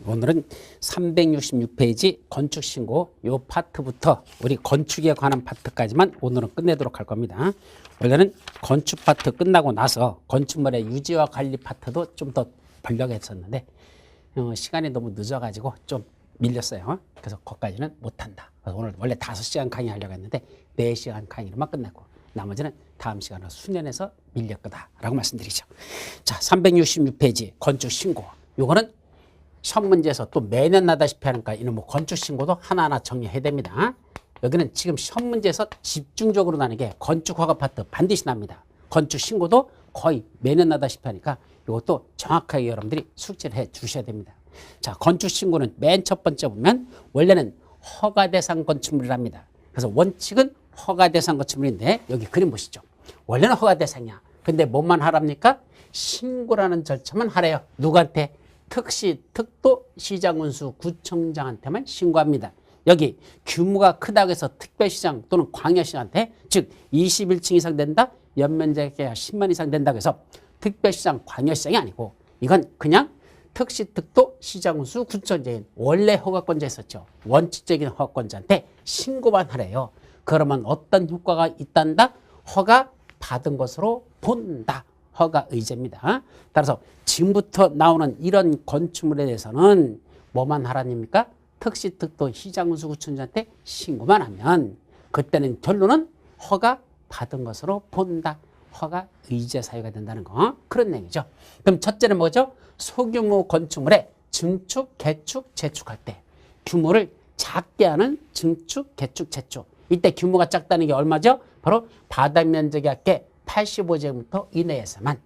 오늘은 366페이지 건축신고 요 파트부터 우리 건축에 관한 파트까지만 오늘은 끝내도록 할 겁니다. 원래는 건축 파트 끝나고 나서 건축물의 유지와 관리 파트도 좀 더 보려고 했었는데 시간이 너무 늦어가지고 좀 밀렸어요. 그래서 거기까지는 못한다. 그래서 오늘 원래 5시간 강의 하려고 했는데 4시간 강의로만 끝내고 나머지는 다음 시간으로 수년해서 밀릴 거다라고 말씀드리죠. 자, 366페이지 건축신고. 요거는 시험 문제에서 또 매년 나다시피 하니까 이는 뭐 건축신고도 하나하나 정리해야 됩니다. 여기는 지금 시험 문제에서 집중적으로 나는 게 건축허가 파트 반드시 납니다. 건축신고도 거의 매년 나다시피 하니까 이것도 정확하게 여러분들이 숙지를 해 주셔야 됩니다. 자, 건축신고는 맨 첫 번째 보면 원래는 허가대상 건축물이랍니다. 그래서 원칙은 허가대상 건축물인데 여기 그림 보시죠. 원래는 허가대상이야. 근데 뭐만 하랍니까? 신고라는 절차만 하래요. 누구한테? 특시, 특도, 시장군수, 구청장한테만 신고합니다. 여기 규모가 크다고 해서 특별시장 또는 광역시장한테 즉 21층 이상 된다? 연면적이 10만 이상 된다고 해서 특별시장, 광역시장이 아니고 이건 그냥 특시, 특도, 시장군수, 구청장인 원래 허가권자 있었죠. 원칙적인 허가권자한테 신고만 하래요. 그러면 어떤 효과가 있단다? 허가 받은 것으로 본다. 허가 의제입니다. 따라서 지금부터 나오는 이런 건축물에 대해서는 뭐만 하라니까? 특시, 특도, 시장군수, 구청장한테 신고만 하면 그때는 결론은 허가 받은 것으로 본다. 허가 의제 사유가 된다는 거. 그런 얘기죠. 그럼 첫째는 뭐죠? 소규모 건축물에 증축, 개축, 재축할 때 규모를 작게 하는 증축, 개축, 재축. 이때 규모가 작다는 게 얼마죠? 바로 바닥 면적이 합계 85제곱미터 이내에서만.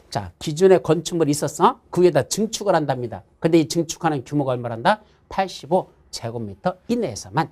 자, 기존에 건축물이 있었어. 그 위에다 증축을 한답니다. 근데 이 증축하는 규모가 얼마란다? 85제곱미터 이내에서만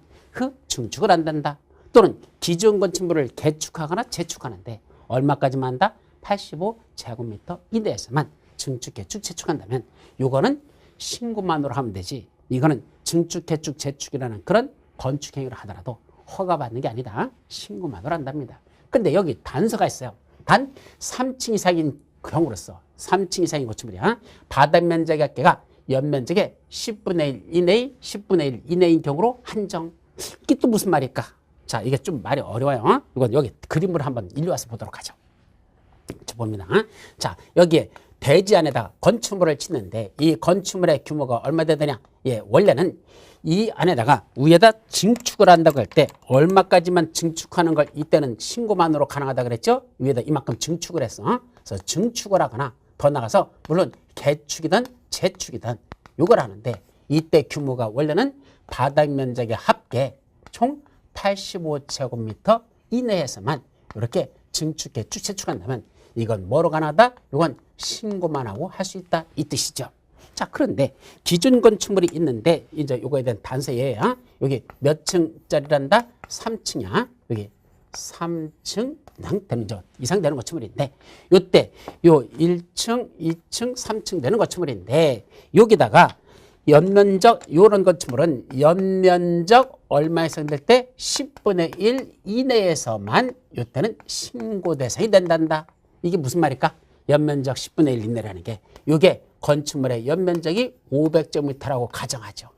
증축을 한단다. 또는 기존 건축물을 개축하거나 재축하는데 얼마까지만 한다? 85제곱미터 이내에서만 증축, 개축, 재축한다면 이거는 신고만으로 하면 되지. 이거는 증축, 개축, 재축이라는 그런 건축행위를 하더라도 허가받는 게 아니다. 신고만으로 한답니다. 근데 여기 단서가 있어요. 단 3층 이상인 경우로서 3층 이상인 건축물이야. 바닥 면적의 합계가 연면적의 10분의 1 이내의 10분의 1 이내인 경우로 한정. 이게 또 무슨 말일까? 자, 이게 좀 말이 어려워요. 이건 여기 그림을 한번 일로 와서 보도록 하죠. 저 봅니다. 자, 여기에 대지 안에다가 건축물을 짓는데 이 건축물의 규모가 얼마 되느냐? 예, 원래는 이 안에다가 위에다 증축을 한다고 할 때 얼마까지만 증축하는 걸 이때는 신고만으로 가능하다 그랬죠? 위에다 이만큼 증축을 했어. 그래서 증축을 하거나 더 나가서 물론 개축이든 재축이든 이걸 하는데 이때 규모가 원래는 바닥 면적의 합계 총 85제곱미터 이내에서만 이렇게 증축, 개축, 재축한다면 이건 뭐로 가능하다? 이건 신고만 하고 할 수 있다 이 뜻이죠. 자, 그런데 기존 건축물이 있는데 이제 요거에 대한 단서예요. 여기 몇 층짜리란다? 3층이야. 여기 3층 이상 되는 건축물인데 요때 요 1층, 2층, 3층 되는 건축물인데 여기다가 연면적 요런 건축물은 연면적 얼마 이상 될 때 10분의 1 이내에서만 요때는 신고 대상이 된단다. 이게 무슨 말일까? 연면적 10분의 1 이내라는 게 요게 건축물의 연면적이 500제곱미터라고 가정하죠.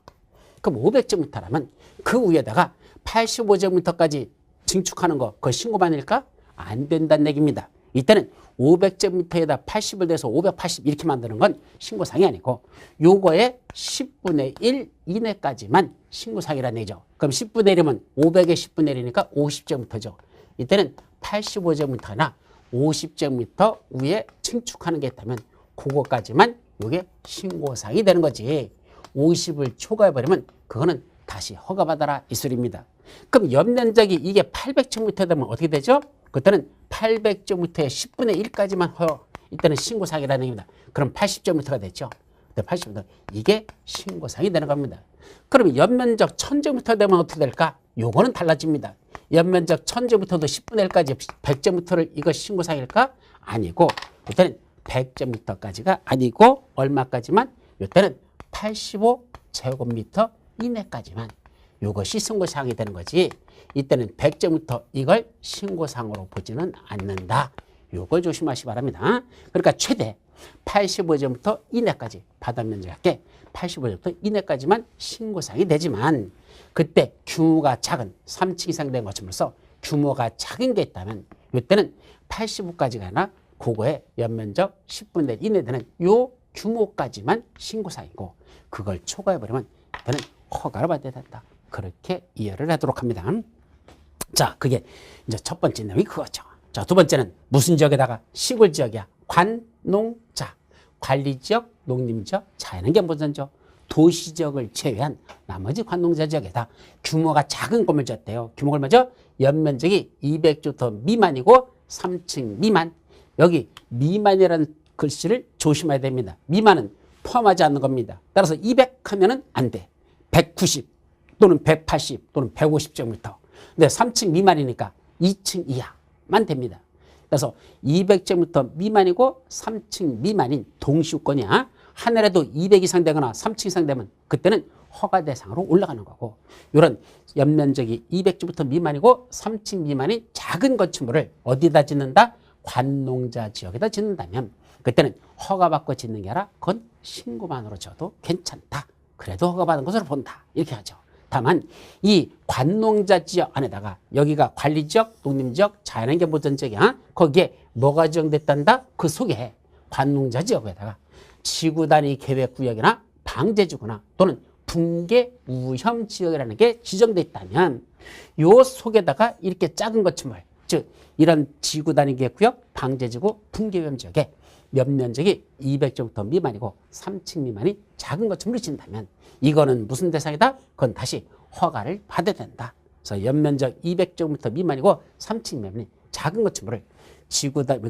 그럼 500제곱미터라면 그 위에다가 85제곱미터까지 증축하는 거 그거 신고만일까? 안 된다는 얘기입니다. 이때는 500제곱미터에다 80을 대서 580 이렇게 만드는 건 신고사항이 아니고 요거의 10분의 1 이내까지만 신고사항이라는 얘기죠. 그럼 10분의 1이면 500의 10분의 1이니까 50제곱미터죠. 이때는 85제곱미터나 50제곱미터 위에 증축하는 게 있다면 그거까지만 요게 신고사항이 되는 거지. 50을 초과해버리면 그거는 다시 허가받아라 이 소리입니다. 그럼 연면적이 이게 800제곱미터 되면 어떻게 되죠? 그때는 800제곱미터의 10분의 1까지만 이때는 신고사항이라는 얘기입니다. 그럼 80제곱미터가 됐죠. 그때 80제곱미터 이게 신고사항이 되는 겁니다. 그럼 연면적 1000제곱미터 되면 어떻게 될까? 요거는 달라집니다. 연면적 1000제곱미터도 10분의 1까지 100제곱미터를 이거 신고사항일까? 아니고 이때는 100제곱미터까지가 아니고 얼마까지만? 이때는 85제곱미터 이내까지만 이것이 신고사항이 되는 거지. 이때는 100제곱미터 이걸 신고사항으로 보지는 않는다. 요걸 조심하시기 바랍니다. 그러니까 최대 85제곱미터 이내까지 바닥 면적 할게 85제곱미터 이내까지만 신고사항이 되지만 그때 규모가 작은 3층 이상 된 것으로서 규모가 작은 게 있다면 이때는 85까지가 아니라 그거의 연면적 10분의 1 이내 되는 요 규모까지만 신고사항이고 그걸 초과해버리면 이때는 허가를 받아야 된다. 그렇게 이해를 하도록 합니다. 자, 그게 이제 첫 번째 내용이 그거죠. 자, 두 번째는 무슨 지역에다가 시골 지역이야. 관농자, 관리지역, 농림지역, 자연환경 보전지역, 도시지역을 제외한 나머지 관농자 지역에다 규모가 작은 건물 지었대요. 규모가 얼마죠? 연면적이 200제곱미터 미만이고 3층 미만. 여기 미만이라는 글씨를 조심해야 됩니다. 미만은 포함하지 않는 겁니다. 따라서 200 하면은 안 돼. 190 또는 180 또는 150제곱미터. 근데 3층 미만이니까 2층 이하만 됩니다. 그래서 200제곱미터 미만이고 3층 미만인 동시유권이야. 하늘에도 200 이상 되거나 3층 이상 되면 그때는 허가 대상으로 올라가는 거고 이런 연면적이 200제곱미터 미만이고 3층 미만인 작은 건축물을 어디다 짓는다? 관농자 지역에다 짓는다면 그때는 허가받고 짓는 게 아니라 그건 신고만으로 지어도 괜찮다. 그래도 허가받은 것으로 본다. 이렇게 하죠. 다만 이 관농자 지역 안에다가 여기가 관리지역, 농림지역, 자연환경 보전지역이야. 거기에 뭐가 지정됐단다? 그 속에 관농자 지역에다가 지구단위 계획구역이나 방제지구나 또는 붕괴 우혐 지역이라는 게 지정돼 있다면 요 속에다가 이렇게 작은 건축물, 즉 이런 지구단위 계획구역, 방제지구, 붕괴 우혐 지역에 연면적이 200제곱미터 미만이고 3층 미만이 작은 건축물을 짓는다면 이거는 무슨 대상이다? 그건 다시 허가를 받아야 된다. 그래서 연면적 200제곱미터 미만이고 3층 미만이 작은 건축물을 지구단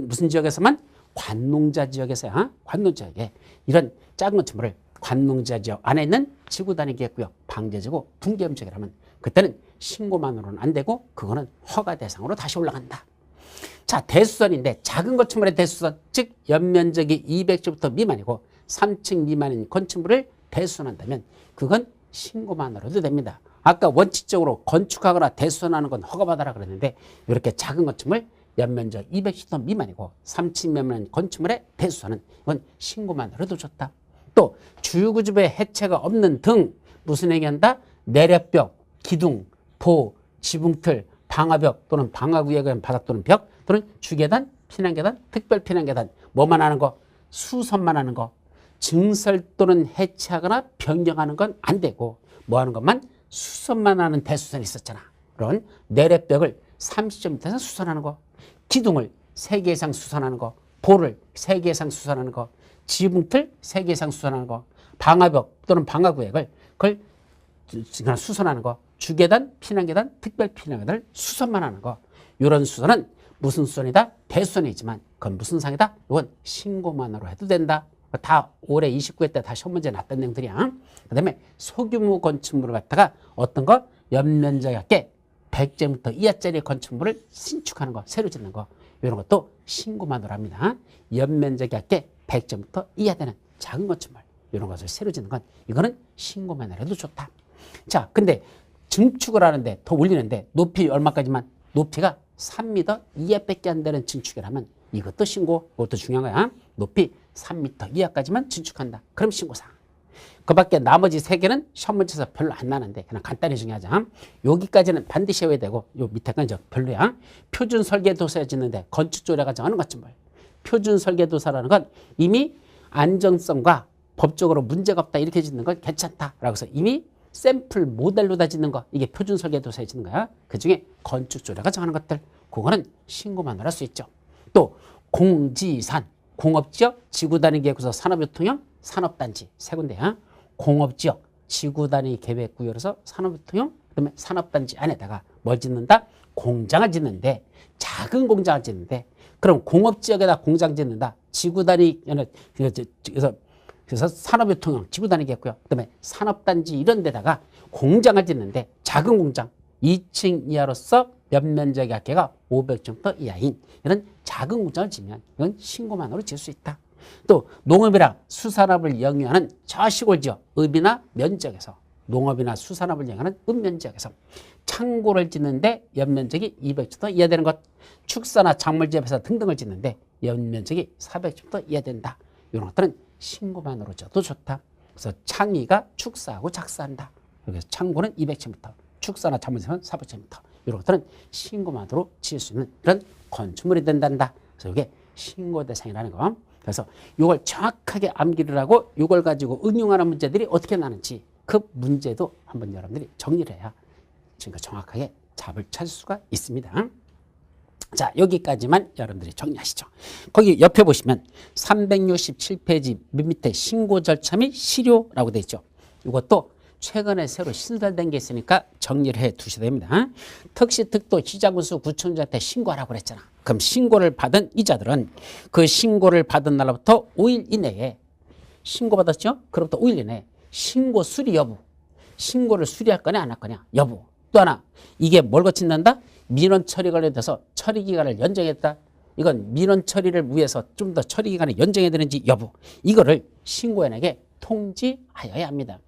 무슨 지역에서만? 관농자 지역에서야. 관농자 지역에 이런 작은 건축물을 관농자 지역 안에 있는 지구단위 계획구역, 방제지구, 붕괴 지역이라면 그때는 신고만으로는 안 되고 그거는 허가 대상으로 다시 올라간다. 자, 대수선인데 작은 건축물의 대수선, 즉 연면적이 200제곱미터 미만이고 3층 미만인 건축물을 대수선한다면 그건 신고만으로도 됩니다. 아까 원칙적으로 건축하거나 대수선하는 건 허가받아라 그랬는데 이렇게 작은 건축물 연면적 200제곱미터 미만이고 3층 미만인 건축물의 대수선은 이건 신고만으로도 좋다. 또 주유구조부의 해체가 없는 등 무슨 얘기한다? 내력벽, 기둥, 보, 지붕틀, 방화벽 또는 방화구역에 의한 바닥 또는 벽 또는 주계단, 피난계단, 특별 피난계단 뭐만 하는 거? 수선만 하는 거. 증설 또는 해체하거나 변경하는 건 안 되고 뭐 하는 것만? 수선만 하는 대수선이 있었잖아. 그런 내력벽을 30cm에서 수선하는 거, 기둥을 3개 이상 수선하는 거, 보를 3개 이상 수선하는 거, 지붕틀 3개 이상 수선하는 거, 방화벽 또는 방화구역을 그걸 수선하는 거, 주계단, 피난계단, 특별 피난계단을 수선만 하는 거. 이런 수선은 무슨 수선이다? 대수선이지만 그건 무슨 상이다? 이건 신고만으로 해도 된다. 다 올해 29회 때 다 시험 문제 났던 내용들이야. 그 다음에 소규모 건축물을 갖다가 어떤 거? 연면적이 할게 100제곱미터 이하짜리 건축물을 신축하는 거, 새로 짓는 거. 이런 것도 신고만으로 합니다. 연면적이 할게 100제곱미터 이하 되는 작은 건축물. 이런 것을 새로 짓는 건 이거는 신고만으로 해도 좋다. 자, 근데 증축을 하는데 더 올리는데 높이 얼마까지만? 높이가 3m 이하밖에 안 되는 증축이라면 이것도 신고, 이것도 중요한 거야. 높이 3m 이하까지만 증축한다. 그럼 신고사항. 그 밖에 나머지 3개는 시험 문제에서 별로 안 나는데 그냥 간단히 정리하자. 여기까지는 반드시 해야 되고 요 밑에까지 별로야. 표준 설계도서에 짓는데 건축조례가 정하는 건축물. 표준 설계도서라는 건 이미 안정성과 법적으로 문제가 없다 이렇게 짓는 건 괜찮다라고 해서 이미 샘플 모델로 다 짓는 거, 이게 표준 설계도서에 짓는 거야. 그중에 건축조례가 정하는 것들, 그거는 신고만으로 할 수 있죠. 또 공지산, 공업지역, 지구단위 계획구역, 산업유통형, 산업단지 세 군데야. 공업지역, 지구단위 계획구역에서 산업유통형, 그다음에 산업단지 안에다가 뭘 짓는다? 공장을 짓는데, 작은 공장을 짓는데, 그럼 공업지역에다 공장 짓는다. 지구단위 그래서 산업유통형, 지구단위 계획구역, 그다음에 산업단지 이런 데다가 공장을 짓는데 작은 공장 2층 이하로서 연면적의 합계가 500제곱미터 이하인 이런 작은 공장을 지면 이건 신고만으로 지을 수 있다. 또 농업이나 수산업을 영위하는 저시골지역, 읍이나 면적에서 농업이나 수산업을 영위하는 읍면지역에서 창고를 짓는데 연면적이 200제곱미터 이하되는 것, 축사나 작물지에서 등등을 짓는데 연면적이 400제곱미터 이하된다. 이런 것들은 신고만으로 져도 좋다. 그래서 창의가 축사하고 작사한다. 그래서 창고는 200제곱미터, 축사나 작물지에서는 400제곱미터. 이런 것들은 신고만으로 지을 수 있는 그런 건축물이 된단다. 그래서 이게 신고 대상이라는 거. 그래서 이걸 정확하게 암기를 하고 이걸 가지고 응용하는 문제들이 어떻게 나는지 그 문제도 한번 여러분들이 정리를 해야 지금 정확하게 답을 찾을 수가 있습니다. 자, 여기까지만 여러분들이 정리하시죠. 거기 옆에 보시면 367페이지 밑에 신고 절차 및 실효라고 되어 있죠. 이것도 최근에 새로 신설된 게 있으니까 정리를 해 두셔야 됩니다. 특시, 특도, 지자군수, 구청장한테 신고하라고 그랬잖아. 그럼 신고를 받은 이자들은 그 신고를 받은 날로부터 5일 이내에 신고받았죠? 그로부터 5일 이내에 신고 수리 여부, 신고를 수리할 거냐 안 할 거냐 여부. 또 하나, 이게 뭘 거친단다? 민원 처리 관련돼서 처리 기간을 연장했다. 이건 민원 처리를 위해서 좀 더 처리 기간을 연장해야 되는지 여부. 이거를 신고인에게 통지하여야 합니다.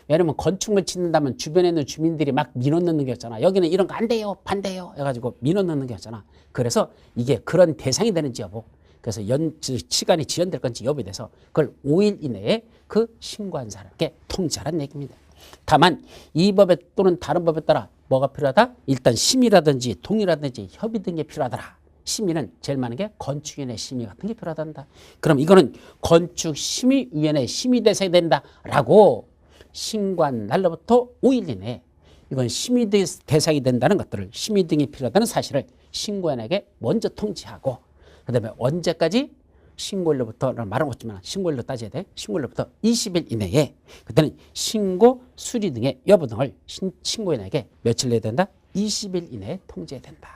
왜냐면 건축물 짓는다면 주변에 있는 주민들이 막 민원 넣는 게 있잖아. 여기는 이런 거 안 돼요, 반대요 해가지고 민원 넣는 게 있잖아. 그래서 이게 그런 대상이 되는지 여부, 그래서 시간이 지연될 건지 여부에 대해서 그걸 5일 이내에 그 신고한 사람에게 통지하라는 얘기입니다. 다만 이 법에 또는 다른 법에 따라 뭐가 필요하다? 일단 심의라든지 동의라든지 협의 등이 필요하더라. 심의는 제일 많은 게 건축위원회 심의 같은 게 필요하단다. 그럼 이거는 건축심의위원회 심의 대상이 된다라고 신고한 날로부터 5일 이내에 이건 심의 대상이 된다는 것들을, 심의 등이 필요하다는 사실을 신고인에게 먼저 통지하고, 그 다음에 언제까지? 신고일로부터, 말은 없지만 신고일로 따져야 돼. 신고일로부터 20일 이내에, 그때는 신고, 수리 등의 여부 등을 신고인에게 며칠 내야 된다? 20일 이내에 통지해야 된다.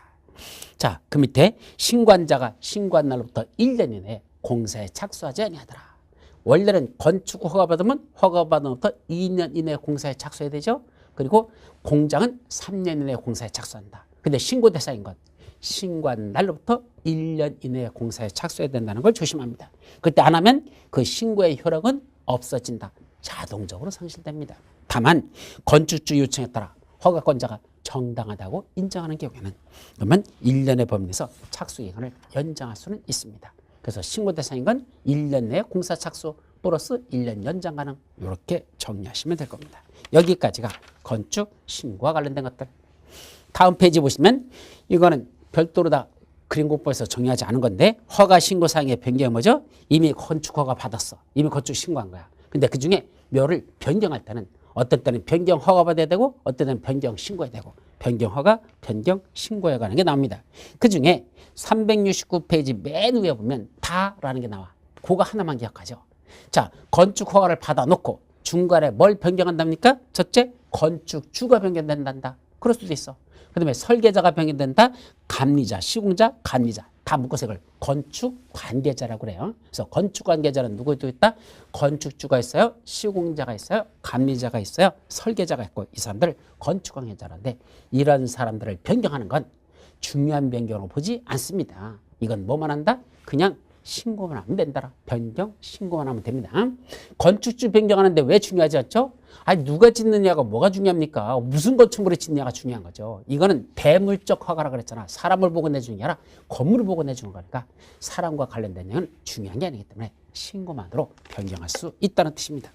자, 그 밑에 신고한자가 신고한 날로부터 1년 이내에 공사에 착수하지 아니하더라. 원래는 건축 허가 받으면 허가 받으면부터 2년 이내에 공사에 착수해야 되죠. 그리고 공장은 3년 이내에 공사에 착수한다. 근데 신고 대상인 것, 신고한 날로부터 1년 이내에 공사에 착수해야 된다는 걸 조심합니다. 그때 안 하면 그 신고의 효력은 없어진다. 자동적으로 상실됩니다. 다만 건축주 요청에 따라 허가권자가 정당하다고 인정하는 경우에는 그러면 1년의 범위 내에서 착수 기간을 연장할 수는 있습니다. 그래서 신고 대상인 건 1년 내에 공사 착수 플러스 1년 연장 가능, 이렇게 정리하시면 될 겁니다. 여기까지가 건축 신고와 관련된 것들. 다음 페이지 보시면 이거는 별도로 다 그림공법에서 정리하지 않은 건데, 허가 신고 사항의 변경이 뭐죠? 이미 건축 허가 받았어. 이미 건축 신고한 거야. 근데 그중에 묘를 변경할 때는 어떤 때는 변경 허가 받아야 되고 어떤 때는 변경 신고해야 되고, 변경 허가, 변경 신고에 관한 게 나옵니다. 그중에 369페이지 맨 위에 보면 다라는 게 나와. 그거 하나만 기억하죠. 자, 건축 허가를 받아놓고 중간에 뭘 변경한답니까? 첫째, 건축주가 변경된단다. 그럴 수도 있어. 그 다음에 설계자가 변경된다. 감리자, 시공자, 감리자 다 묶어서 이걸 건축관계자라고 그래요. 그래서 건축관계자는 누구도 있다? 건축주가 있어요, 시공자가 있어요, 감리자가 있어요, 설계자가 있고, 이 사람들을 건축관계자라는데, 이런 사람들을 변경하는 건 중요한 변경으로 보지 않습니다. 이건 뭐만 한다? 그냥 신고만 하면 된다. 변경, 신고만 하면 됩니다. 건축주 변경하는데 왜 중요하지 않죠? 아니, 누가 짓느냐가 뭐가 중요합니까? 무슨 건축물을 짓느냐가 중요한 거죠. 이거는 대물적 허가라 그랬잖아. 사람을 보고 내주는 게 아니라 건물을 보고 내주는 거니까 사람과 관련된 내용은 중요한 게 아니기 때문에 신고만으로 변경할 수 있다는 뜻입니다.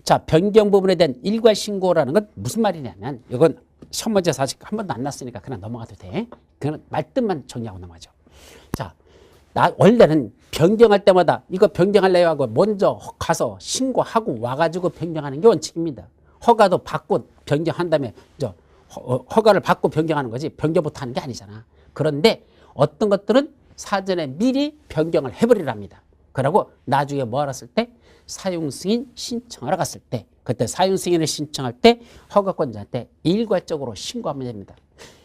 자, 변경 부분에 대한 일괄 신고라는 건 무슨 말이냐면, 이건 시험 문제에서 아직 한 번도 안 났으니까 그냥 넘어가도 돼. 그냥 말뜻만 정리하고 넘어가죠. 자, 원래는 변경할 때마다 이거 변경할래요 하고 먼저 가서 신고하고 와가지고 변경하는 게 원칙입니다. 허가도 받고 변경한 다음에 허가를 받고 변경하는 거지 변경부터 하는 게 아니잖아. 그런데 어떤 것들은 사전에 미리 변경을 해버리랍니다. 그러고 나중에 뭐 알았을 때 사용승인 신청하러 갔을 때, 그때 사용승인을 신청할 때 허가권자한테 일괄적으로 신고하면 됩니다.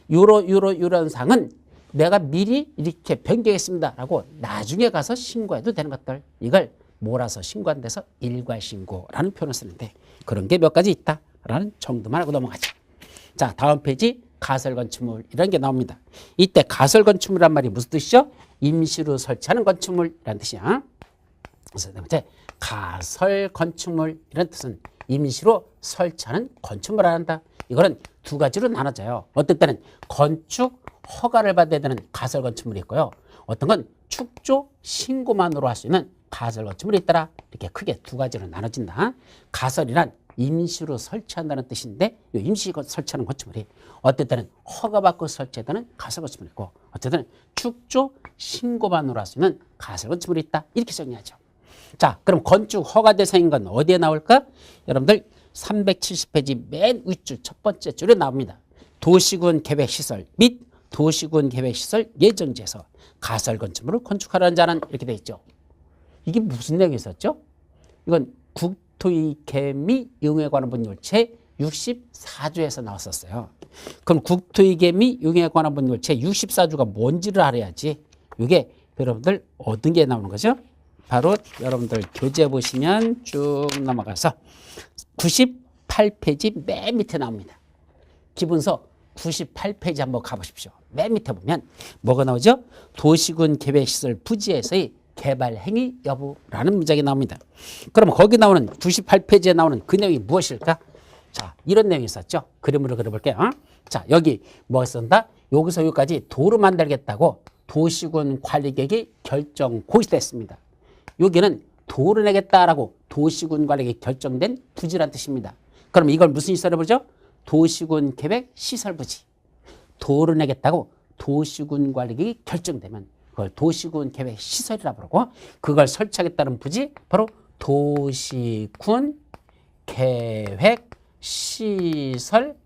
이런 상은 내가 미리 이렇게 변경했습니다 라고 나중에 가서 신고해도 되는 것들, 이걸 몰아서 신고한 데서 일괄신고라는 표현을 쓰는데, 그런 게 몇 가지 있다라는 정도만 하고 넘어가죠. 자, 다음 페이지 가설건축물 이런 게 나옵니다. 이때 가설건축물이란 말이 무슨 뜻이죠? 임시로 설치하는 건축물이라는 뜻이야. 그래서 이제 가설건축물 이런 뜻은 임시로 설치하는 건축물을 한다. 이거는 두 가지로 나눠져요. 어떤 때는 건축 허가를 받아야 되는 가설 건축물이 있고요. 어떤 건 축조 신고만으로 할 수 있는 가설 건축물이 있더라. 이렇게 크게 두 가지로 나눠진다. 가설이란 임시로 설치한다는 뜻인데 이 임시 설치하는 건축물이 어떤 때는 허가받고 설치하는 가설 건축물이 있고 어쨌든 축조 신고만으로 할 수 있는 가설 건축물이 있다. 이렇게 정리하죠. 자, 그럼 건축 허가 대상인 건 어디에 나올까? 여러분들 370페이지 맨 윗줄 첫 번째 줄에 나옵니다. 도시군 계획시설 및 도시군 계획시설 예정지에서 가설 건축물을 건축하라는 자는 이렇게 돼 있죠. 이게 무슨 내용이 있었죠? 이건 국토위계 및 용역에 관한 법률 제 64조에서 나왔었어요. 그럼 국토위계 및 용역에 관한 법률 제 64조가 뭔지를 알아야지 이게 여러분들 어떤 게 나오는 거죠? 바로 여러분들 교재 보시면 쭉 넘어가서 98페이지 맨 밑에 나옵니다. 기본서 98페이지 한번 가보십시오. 맨 밑에 보면 뭐가 나오죠? 도시군 계획시설 부지에서의 개발 행위 여부라는 문장이 나옵니다. 그럼 거기 나오는 98페이지에 나오는 그 내용이 무엇일까? 자, 이런 내용이 있었죠. 그림으로 그려볼게요. 자, 여기 뭐가 있었다? 여기서 여기까지 도로 만들겠다고 도시군 관리계획이 결정 고시됐습니다. 여기는 도로 내겠다라고 도시군 관리계획이 결정된 부지란 뜻입니다. 그럼 이걸 무슨 시설을 부르죠? 도시군 계획 시설 부지. 도로 내겠다고 도시군 관리계획이 결정되면 그걸 도시군 계획 시설이라 부르고 그걸 설치하겠다는 부지 바로 도시군 계획 시설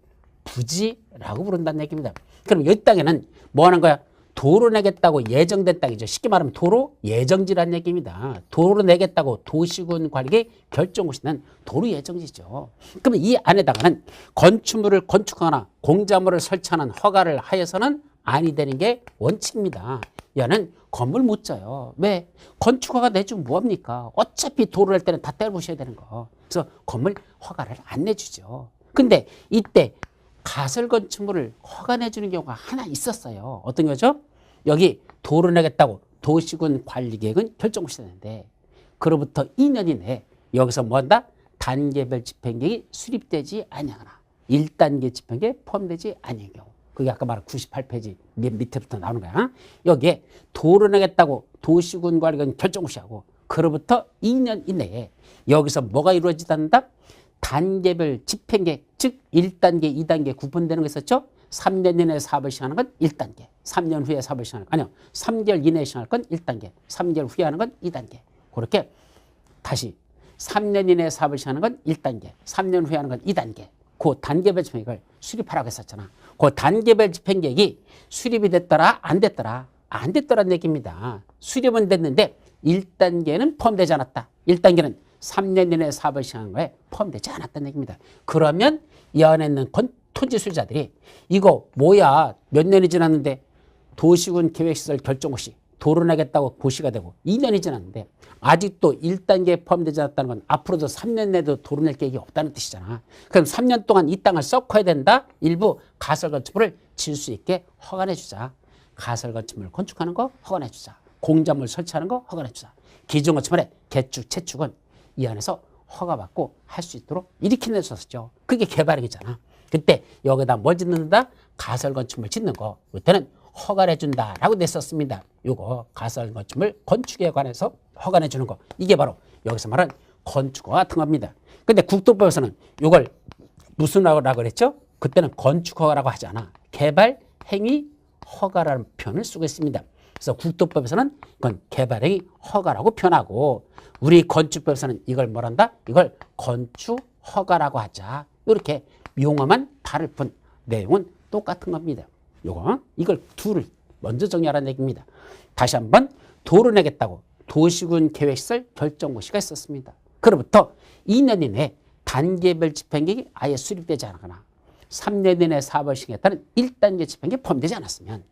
부지라고 부른다는 얘기입니다. 그럼 이 땅에는 뭐 하는 거야? 도로 내겠다고 예정된 땅이죠. 쉽게 말하면 도로 예정지라는 얘기입니다. 도로 내겠다고 도시군 관리계획 결정고시는 도로 예정지죠. 그러면 이 안에다가는 건축물을 건축하거나 공작물을 설치하는 허가를 하여서는 아니 되는 게 원칙입니다. 얘는 건물 못 져요. 왜? 건축허가 내주면 뭐합니까? 어차피 도로를 낼 때는 다 떼부셔야 되는 거. 그래서 건물 허가를 안 내주죠. 근데 이때 가설 건축물을 허가 내주는 경우가 하나 있었어요. 어떤 거죠? 여기 도로 내겠다고 도시군 관리계획은 결정고시되는데 그로부터 2년 이내에 여기서 뭐한다? 단계별 집행계획이 수립되지 아니하거나 1단계 집행계획에 포함되지 아니한 경우. 그게 아까 말한 98페이지 밑에부터 나오는 거야. 여기에 도로 내겠다고 도시군 관리계획은 결정고시하고 그로부터 2년 이내에 여기서 뭐가 이루어지지 않는다? 단계별 집행계획, 즉 1단계, 2단계 구분되는 거 있었죠? 3년 이내에 사업을 시행하는 건 1단계, 3년 후에 사업을 시행하는 건, 아니요, 3개월 이내에 시행할 건 1단계, 3개월 후에 하는 건 2단계. 그렇게 다시 3년 이내에 사업을 시행하는 건 1단계, 3년 후에 하는 건 2단계. 그 단계별 집행계획을 수립하라고 했었잖아. 그 단계별 집행계획이 수립이 됐더라, 안 됐더라? 안 됐더라는 얘기입니다. 수립은 됐는데 1단계는 포함되지 않았다. 1단계는 3년 이내에 사업을 시행한 거에 포함되지 않았다는 얘기입니다. 그러면 이 안에 있는 토지 소유자들이 이거 뭐야 몇 년이 지났는데 도시군 계획시설 결정고시 도로 내겠다고 고시가 되고 2년이 지났는데 아직도 1단계에 포함되지 않았다는 건 앞으로도 3년 내도 도로 낼 계획이 없다는 뜻이잖아. 그럼 3년 동안 이 땅을 썩어야 된다. 일부 가설 건축물을 질 수 있게 허가내주자. 가설 건축물 건축하는 거 허가내주자. 공작물 설치하는 거 허가내주자. 기존 건축물의 개축, 재축은 이 안에서 허가받고 할 수 있도록 이렇게 내줬었죠. 그게 개발행위잖아. 그때 여기다 뭘 짓는다? 가설 건축물 짓는 거. 그때는 허가를 해준다라고 냈었습니다. 요거 가설 건축물 건축에 관해서 허가를 해주는 거. 이게 바로 여기서 말하는 건축허 같은 겁니다. 근데 국토법에서는 요걸 무슨 허가라고 그랬죠? 그때는 건축허가라고 하지 않아. 개발행위 허가라는 표현을 쓰고 있습니다. 그래서 국토법에서는 그건 개발행위 허가라고 표현하고 우리 건축법에서는 이걸 뭐란다? 이걸 건축허가라고 하자. 이렇게 용어만 다를 뿐 내용은 똑같은 겁니다. 이걸 둘을 먼저 정리하라는 얘기입니다. 다시 한번 도로 내겠다고 도시군 계획시설 결정고시가 있었습니다. 그로부터 2년 이내에 단계별 집행계획이 아예 수립되지 않거나 3년 이내에 사업을 시행했다는 1단계 집행계획에 포함되지 않았으면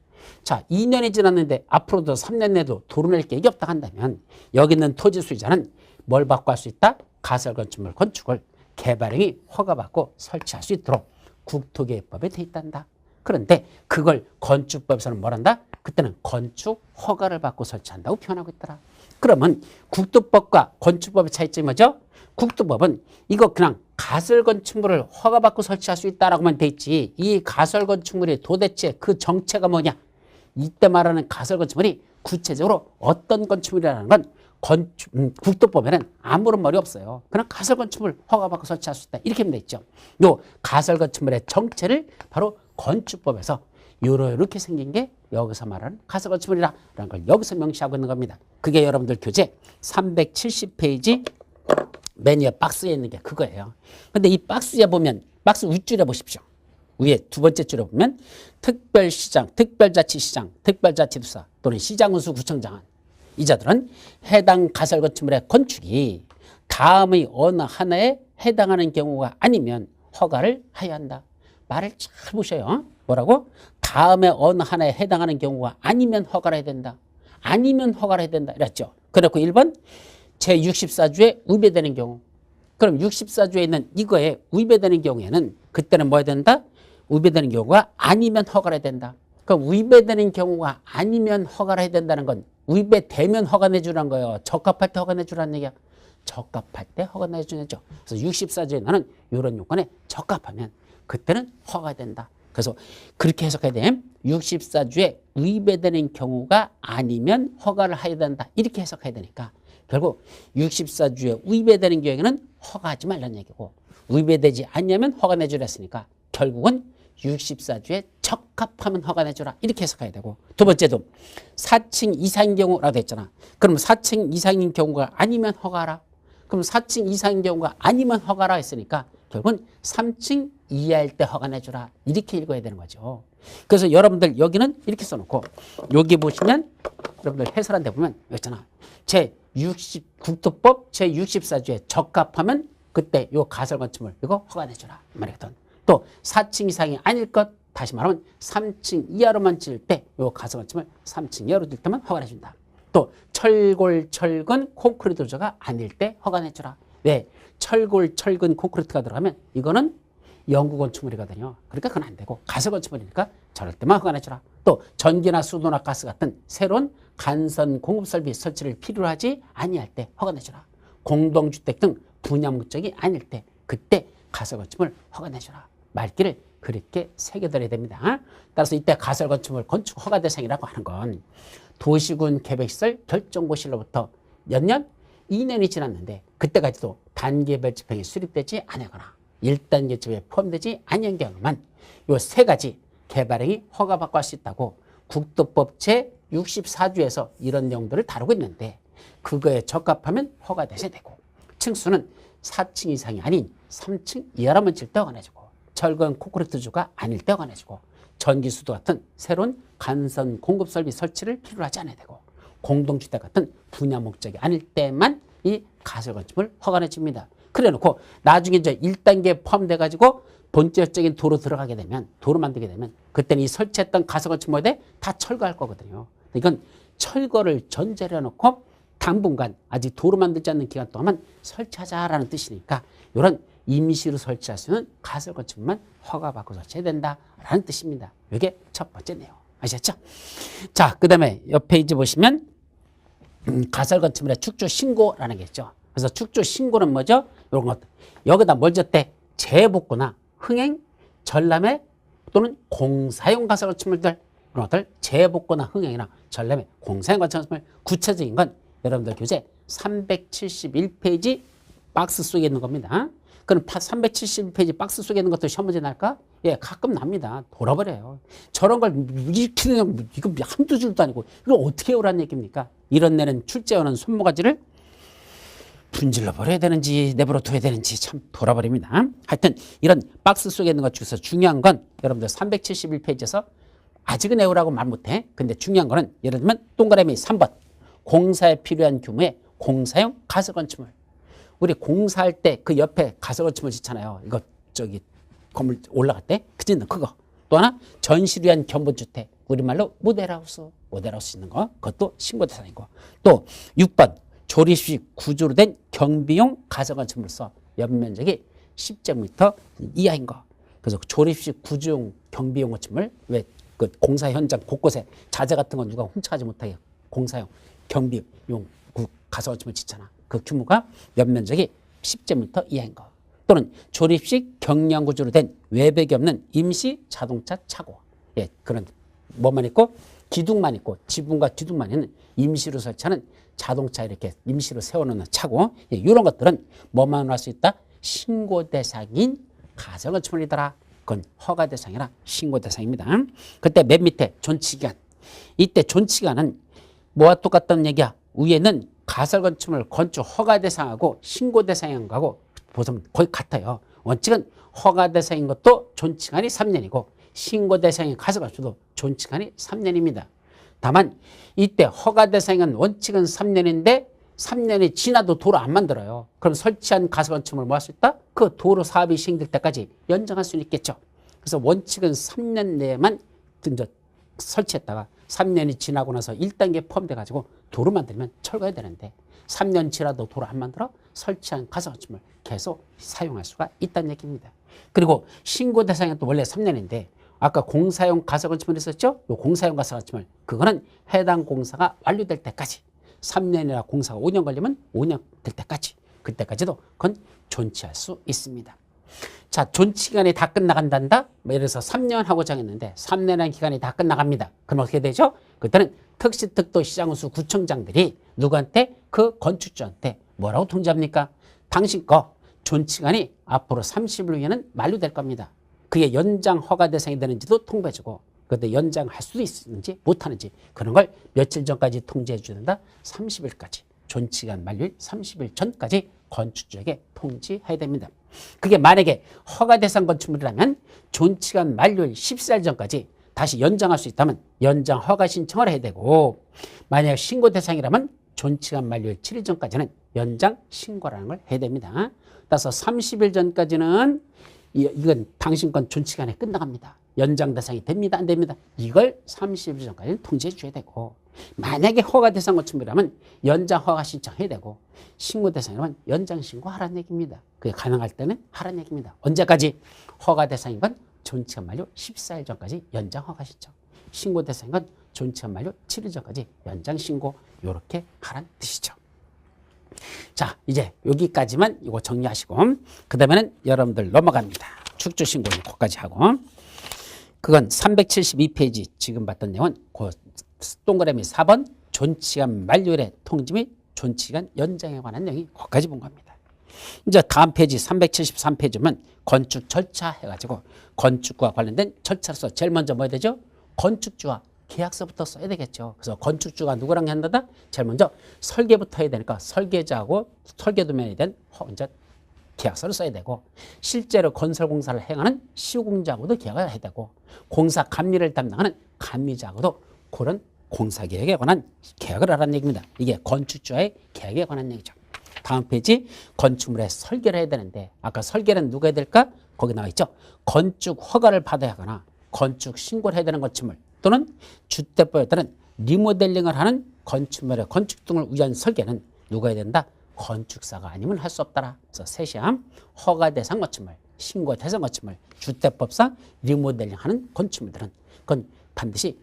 자 2년이 지났는데 앞으로도 3년 내도 도로 낼 계획이 없다 한다면 여기 있는 토지 소유자는 뭘 받고 할 수 있다? 가설 건축물 건축을 개발행위 허가받고 설치할 수 있도록 국토계획법에 돼 있단다. 그런데 그걸 건축법에서는 뭐란다? 그때는 건축 허가를 받고 설치한다고 표현하고 있더라. 그러면 국토법과 건축법의 차이점이 뭐죠? 국토법은 이거 그냥 가설 건축물을 허가받고 설치할 수 있다라고만 돼 있지 이 가설 건축물이 도대체 그 정체가 뭐냐 이때 말하는 가설 건축물이 구체적으로 어떤 건축물이라는 건 국토법에는 아무런 말이 없어요. 그냥 가설 건축물 허가받고 설치할 수 있다 이렇게 하면 돼 있죠. 요 가설 건축물의 정체를 바로 건축법에서 이렇게 생긴 게 여기서 말하는 가설 건축물이라는 걸 여기서 명시하고 있는 겁니다. 그게 여러분들 교재 370페이지 맨 위에 박스에 있는 게 그거예요. 근데 이 박스에 보면 박스 윗줄에 보십시오. 위에 두 번째 줄에 보면 특별시장, 특별자치시장, 특별자치도사 또는 시장군수 구청장은 이자들은 해당 가설 건축물의 건축이 다음의 어느 하나에 해당하는 경우가 아니면 허가를 해야 한다. 말을 잘 보셔요. 뭐라고? 다음에 어느 하나에 해당하는 경우가 아니면 허가를 해야 된다. 아니면 허가를 해야 된다. 이랬죠. 그렇고 1번 제64조에 위배되는 경우. 그럼 64조에 있는 이거에 위배되는 경우에는 그때는 뭐 해야 된다? 위배되는 경우가 아니면 허가를 해야 된다. 그럼 위배되는 경우가 아니면 허가를 해야 된다는 건 위배되면 허가 내주라는 거예요. 적합할 때 허가 내주라는 얘기야. 적합할 때 허가 내주죠. 그래서 64조에 나는 이런 요건에 적합하면 그때는 허가가 된다. 그래서 그렇게 해석해야 돼. 64조에 위배되는 경우가 아니면 허가를 해야 된다. 이렇게 해석해야 되니까 결국 64조에 위배되는 경우에는 허가하지 말라는 얘기고 위배되지 않냐면 허가 내주라 했으니까 결국은 64조에 적합하면 허가 내주라 이렇게 해석해야 되고 두 번째도 4층 이상인 경우라고 했잖아. 그럼 4층 이상인 경우가 아니면 허가하라. 그럼 4층 이상인 경우가 아니면 허가라 했으니까 결국은 3층 이하일 때 허가 내주라 이렇게 읽어야 되는 거죠. 그래서 여러분들 여기는 이렇게 써놓고 여기 보시면 여러분들 해설한 데 보면 여기 있잖아. 국토법 제64조에 적합하면 그때 요 가설 건축물 이거 허가 내주라 말이거든. 또 4층 이상이 아닐 것 다시 말하면 3층 이하로만 지을 때 요 가설 건축물 3층 이하로 지을 때만 허가 내준다. 또 철골 철근 콘크리트 조가 아닐 때 허가 내주라. 왜? 철골 철근 콘크리트가 들어가면 이거는 영구 건축물이거든요. 그러니까 그건 안 되고 가설 건축물이니까 저럴 때만 허가 내주라. 또 전기나 수도나 가스 같은 새로운 간선 공급 설비 설치를 필요로 하지 아니할 때 허가 내주라. 공동주택 등 분야 목적이 아닐 때 그때 가설 건축물 허가 내주라. 말귀를 그렇게 새겨들어야 됩니다. 따라서 이때 가설 건축물 건축 허가 대상이라고 하는 건 도시군 계획시설 결정고시로부터 몇 년? 2년이 지났는데 그때까지도 단계별 집행이 수립되지 않거나 1단계 집행에 포함되지 않은 경우만 요 세 가지 개발행위 허가받고 할 수 있다고 국토법 제64조에서 이런 내용들을 다루고 있는데 그거에 적합하면 허가돼야 되고 층수는 4층 이상이 아닌 3층 이하라면 질 때 허가 내주고 철근 콘크리트주가 아닐 때 허가 내주고 전기수도 같은 새로운 간선 공급 설비 설치를 필요로 하지 않아야 되고 공동주택 같은 분야 목적이 아닐 때만 이 가설 건축물 허가 내줍니다. 그래 놓고 나중에 이제 1단계에 포함돼 가지고 본격적인 도로 들어가게 되면 도로 만들게 되면 그때는 이 설치했던 가설 건축물에 대해 다 철거할 거거든요. 이건 철거를 전제로 해놓고 당분간 아직 도로 만들지 않는 기간 동안 설치하자라는 뜻이니까 이런 임시로 설치할 수 있는 가설 건축물만 허가받고 설치해야 된다라는 뜻입니다. 이게 첫 번째 내용. 아셨죠? 자, 그 다음에 옆 페이지 보시면 가설 건축물의 축조 신고라는 게 있죠. 그래서 축조 신고는 뭐죠? 이런 것. 여기다 뭘 줬대? 재복구나 흥행, 전람회 또는 공사용 가설 건축물들 이런 것들 재복구나 흥행이나 전람회, 공사용 가설 건축물 구체적인 건 여러분들 교재 371페이지 박스 속에 있는 겁니다. 그럼 371페이지 박스 속에 있는 것도 시험 문제 날까? 예, 가끔 납니다. 돌아버려요. 저런 걸 이렇게 그냥 이거 한두 줄도 아니고 이걸 어떻게 해오라는 얘기입니까? 이런 내는 출제하는 손모가지를 분질러 버려야 되는지 내버려 둬야 되는지 참 돌아버립니다. 하여튼 이런 박스 속에 있는 것 중에서 중요한 건 여러분들 371페이지에서 아직은 외우라고 말 못해. 근데 중요한 거는 예를 들면 동그라미 3번 공사에 필요한 규모의 공사용 가설 건축물. 우리 공사할 때 그 옆에 가설 건축물 짓잖아요. 이거 저기 건물 올라갈 때 그짓는 그거. 또 하나 전시를 위한 견본주택. 우리말로 모델하우스 있는 거. 그것도 신고 대상이고. 또 6번 조립식 구조로 된 경비용 가설 건축물서 연면적이 10제곱미터 이하인 거. 그래서 조립식 구조용 경비용 건축물 왜 그 공사 현장 곳곳에 자재 같은 건 누가 훔쳐가지 못하게 공사용 경비용 그 가설 건축물 짓잖아. 그 규모가 연면적이 10제곱미터 이하인 거. 또는 조립식 경량 구조로 된 외벽이 없는 임시 자동차 차고. 예, 그런 뭐만 있고 기둥만 있고 지붕과 기둥만 있는 임시로 설치하는 자동차 이렇게 임시로 세워놓는 차고. 예, 이런 것들은 뭐만 할 수 있다? 신고 대상인 가설 건축물이더라. 그건 허가 대상이라 신고 대상입니다. 그때 맨 밑에 존치기간. 이때 존치기간은 뭐와 똑같다는 얘기야? 위에는 가설 건축물 건축 허가 대상하고 신고 대상인 거하고 보면 거의 같아요. 원칙은 허가 대상인 것도 존치기간이 3년이고 신고 대상인 가설 건축도 존치기간이 3년입니다. 다만 이때 허가 대상인 원칙은 3년인데 3년이 지나도 도로 안 만들어요. 그럼 설치한 가설 건축물을 뭐 할 수 있다? 그 도로 사업이 시행될 때까지 연장할 수 있겠죠. 그래서 원칙은 3년 내에만 설치했다가 3년이 지나고 나서 1단계에 포함돼 가지고 도로 만들면 철거해야 되는데 3년 지나도 도로 안 만들어 설치한 가설 건축물 계속 사용할 수가 있다는 얘기입니다. 그리고 신고 대상이 또 원래 3년인데 아까 공사용 가설 건축물 있었죠? 요 공사용 가설 건축물 그거는 해당 공사가 완료될 때까지 3년이나 공사가 5년 걸리면 5년 될 때까지 그때까지도 그건 존치할 수 있습니다. 자, 존치 기간이 다 끝나간단다. 예를 들어서 3년 하고 정했는데 3년의 기간이 다 끝나갑니다. 그럼 어떻게 되죠? 그때는 특시특도시장수 구청장들이 누구한테? 그 건축주한테 뭐라고 통지합니까? 당신 거 존치 기간이 앞으로 30일 후에는 만료될 겁니다. 그게 연장 허가 대상이 되는지도 통보해주고 그때 연장할 수도 있는지 못하는지 그런 걸 며칠 전까지 통지해 주는다. 30일까지 존치기간 만료일 30일 전까지 건축주에게 통지해야 됩니다. 그게 만약에 허가 대상 건축물이라면 존치기간 만료일 14일 전까지 다시 연장할 수 있다면 연장 허가 신청을 해야 되고 만약 신고 대상이라면 존치기간 만료일 7일 전까지는 연장 신고라는 걸 해야 됩니다. 따라서 30일 전까지는 이건 당신 건 존치기간에 끝나갑니다. 연장 대상이 됩니다 안 됩니다. 이걸 30일 전까지는 통지해 줘야 되고 만약에 허가 대상 건축물이라면 연장 허가 신청해야 되고 신고 대상이라면 연장 신고하라는 얘기입니다. 그게 가능할 때는 하라는 얘기입니다. 언제까지? 허가 대상인 건 존치기간 만료 14일 전까지 연장 허가 신청, 신고 대상인 건 존치기간 만료 7일 전까지 연장 신고 이렇게 하라는 뜻이죠. 자, 이제 여기까지만 이거 정리하시고 그 다음에는 여러분들 넘어갑니다. 축조신고는 거기까지 하고 그건 372페이지 지금 봤던 내용은 그 동그라미 4번 존치기간 만료일의 통지 및 존치기간 연장에 관한 내용이 거기까지 본 겁니다. 이제 다음 페이지 373페이지면 건축 절차 해가지고 건축과 관련된 절차로서 제일 먼저 뭐 해야 되죠? 건축주와 계약서부터 써야 되겠죠. 그래서 건축주가 누구랑 한다다? 제일 먼저 설계부터 해야 되니까 설계자하고 설계도면에 대한 이제 계약서를 써야 되고 실제로 건설공사를 행하는 시공자하고도 계약을 해야 되고 공사 감리를 담당하는 감리자하고도 그런 공사계획에 관한 계약을 하라는 얘기입니다. 이게 건축주와의 계약에 관한 얘기죠. 다음 페이지 건축물의 설계를 해야 되는데 아까 설계는 누가 해야 될까? 거기 나와 있죠. 건축 허가를 받아야 하거나 건축 신고를 해야 되는 건축물 또는 주택법에 따른 리모델링을 하는 건축물의 건축 등을 위한 설계는 누가 해야 된다? 건축사가 아니면 할 수 없다라. 그래서 세시함 허가 대상 건축물, 신고 대상 건축물, 주택법상 리모델링하는 건축물들은 그건 반드시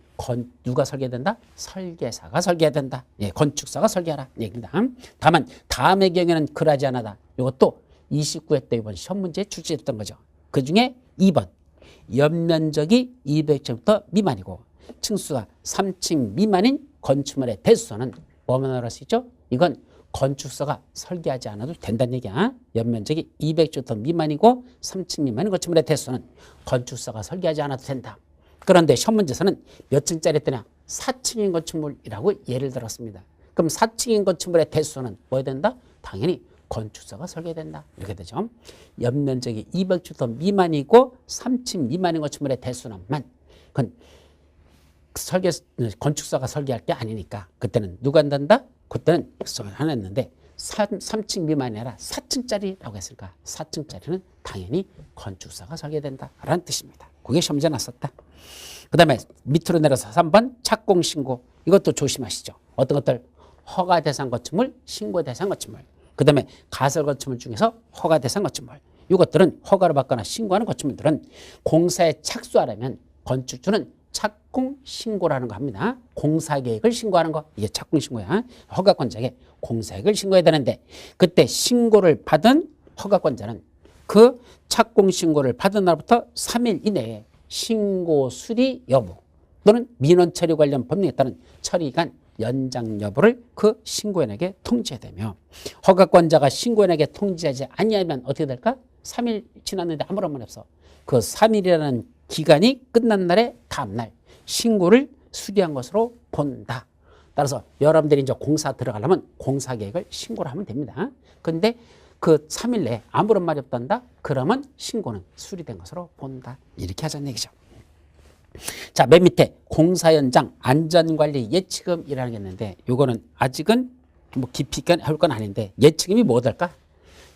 누가 설계된다? 설계사가 설계해야 된다. 예, 건축사가 설계하라 얘기입니다. 다만 다음의 경우에는 그러지 않아다. 이것도 29회 때 이번 시험 문제에 출제했던 거죠. 그 중에 2번 연면적이 200제곱미터 미만이고 층수가 3층 미만인 건축물의 대수는 뭐만 할 수 있죠? 이건 건축사가 설계하지 않아도 된다는 얘기야. 연면적이 200제곱미터 미만이고 3층 미만인 건축물의 대수는 건축사가 설계하지 않아도 된다. 그런데 시험 문제에서는 몇 층짜리 했더냐? 4층인 건축물이라고 예를 들었습니다. 그럼 4층인 건축물의 대수는 뭐 해야 된다? 당연히 건축사가 설계된다. 이렇게 되죠. 연면적이 200제곱미터 미만이고 3층 미만인 건축물의 대수는만 그건 건축사가 설계할 게 아니니까 그때는 누가 한단다? 그때는 하나 했는데 3층 미만이 아니라 4층짜리라고 했으니까 4층짜리는 당연히 건축사가 설계된다라는 뜻입니다. 그게 시험지에 났었다. 그 다음에 밑으로 내려서 3번 착공신고 이것도 조심하시죠. 어떤 것들? 허가 대상 건축물, 신고 대상 건축물. 그 다음에 가설 건축물 중에서 허가 대상 건축물. 이것들은 허가를 받거나 신고하는 건축물들은 공사에 착수하려면 건축주는 착공 신고라는 거 합니다. 공사계획을 신고하는 거 이게 착공 신고야. 허가권자에게 공사계획을 신고해야 되는데 그때 신고를 받은 허가권자는 그 착공신고를 받은 날부터 3일 이내에 신고 수리 여부 또는 민원 처리 관련 법령에 따른 처리기간 연장 여부를 그 신고인에게 통지해야되며 허가권자가 신고인에게 통지하지 아니하면 어떻게 될까? 3일 지났는데 아무런 말 없어. 그 3일이라는 기간이 끝난 날의 다음날 신고를 수리한 것으로 본다. 따라서 여러분들이 이제 공사 들어가려면 공사 계획을 신고를 하면 됩니다. 그런데 그 3일 내에 아무런 말이 없단다? 그러면 신고는 수리된 것으로 본다. 이렇게 하자는 얘기죠. 자, 맨 밑에 공사 현장 안전관리 예치금이라는 게 있는데 이거는 아직은 뭐 깊이 있게 할 건 아닌데 예치금이 뭐 될까?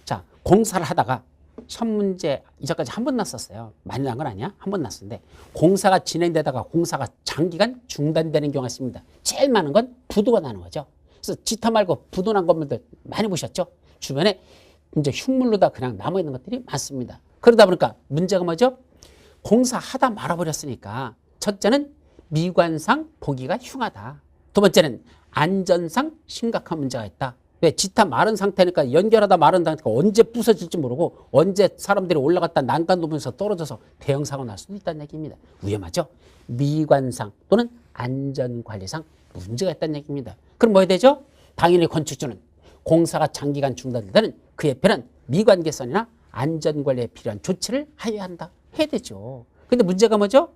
자, 공사를 하다가 첫 문제 이제까지 한 번 났었어요. 많이 난 건 아니야? 한 번 났었는데 공사가 진행되다가 공사가 장기간 중단되는 경우가 있습니다. 제일 많은 건 부도가 나는 거죠. 그래서 지터 말고 부도 난 것들 많이 보셨죠? 주변에 이제 흉물로 다 그냥 남아있는 것들이 많습니다. 그러다 보니까 문제가 뭐죠? 공사하다 말아버렸으니까 첫째는 미관상 보기가 흉하다. 두 번째는 안전상 심각한 문제가 있다. 왜? 지타 마른 상태니까 연결하다 마른 상태니까 언제 부서질지 모르고 언제 사람들이 올라갔다 난간 높으면서 떨어져서 대형 사고 날 수도 있다는 얘기입니다. 위험하죠? 미관상 또는 안전관리상 문제가 있다는 얘기입니다. 그럼 뭐 해야 되죠? 당연히 건축주는 공사가 장기간 중단될 때는 그에 필요한 미관 개선이나 안전관리에 필요한 조치를 하여야 한다. 해야 되죠. 근데 문제가 뭐죠?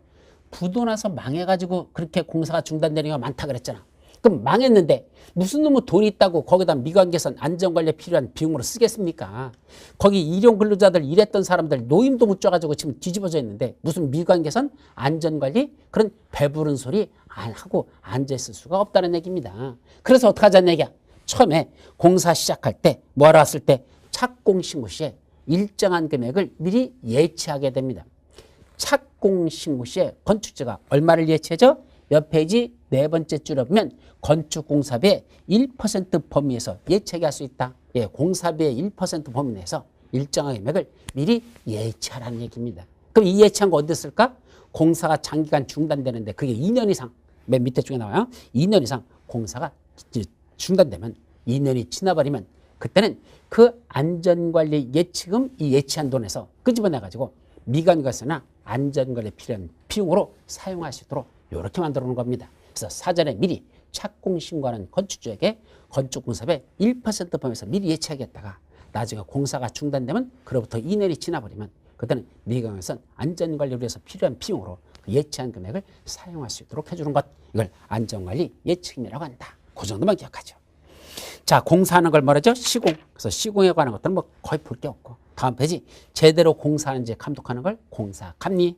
부도 나서 망해가지고 그렇게 공사가 중단되는 경우가 많다 그랬잖아. 그럼 망했는데 무슨 놈의 돈이 있다고 거기다 미관 개선 안전관리에 필요한 비용으로 쓰겠습니까? 거기 일용 근로자들 일했던 사람들 노임도 못 줘가지고 지금 뒤집어져 있는데 무슨 미관 개선 안전관리 그런 배부른 소리 안 하고 앉아있을 수가 없다는 얘기입니다. 그래서 어떻게 하자는 얘기야? 처음에 공사 시작할 때 뭐하러 왔을 때 착공신고 시에 일정한 금액을 미리 예치하게 됩니다. 착공신고 시에 건축주가 얼마를 예치하죠? 옆 페이지 네 번째 줄에 보면 건축공사비의 1% 범위에서 예치하게 할 수 있다. 예, 공사비의 1% 범위 내에서 일정한 금액을 미리 예치하라는 얘기입니다. 그럼 이 예치한 거 어디 쓸까? 공사가 장기간 중단되는데 그게 2년 이상, 맨 밑에 쪽에 나와요. 2년 이상 공사가 중단되면 2년이 지나버리면 그때는 그 안전관리 예치금 이 예치한 돈에서 끄집어내가지고 미관과서나 안전관리에 필요한 비용으로 사용할 수 있도록 이렇게 만들어 놓은 겁니다. 그래서 사전에 미리 착공신고하는 건축주에게 건축공사비의 1% 범위에서 미리 예치하겠다가 나중에 공사가 중단되면 그로부터 2년이 지나버리면 그때는 미관에서 안전관리를 위해서 필요한 비용으로 그 예치한 금액을 사용할 수 있도록 해주는 것 이걸 안전관리 예치금이라고 한다. 그 정도만 기억하죠. 자, 공사하는 걸 말하죠. 시공. 그래서 시공에 관한 것들은 뭐 거의 볼 게 없고 다음 페이지 제대로 공사하는지 감독하는 걸 공사 감리.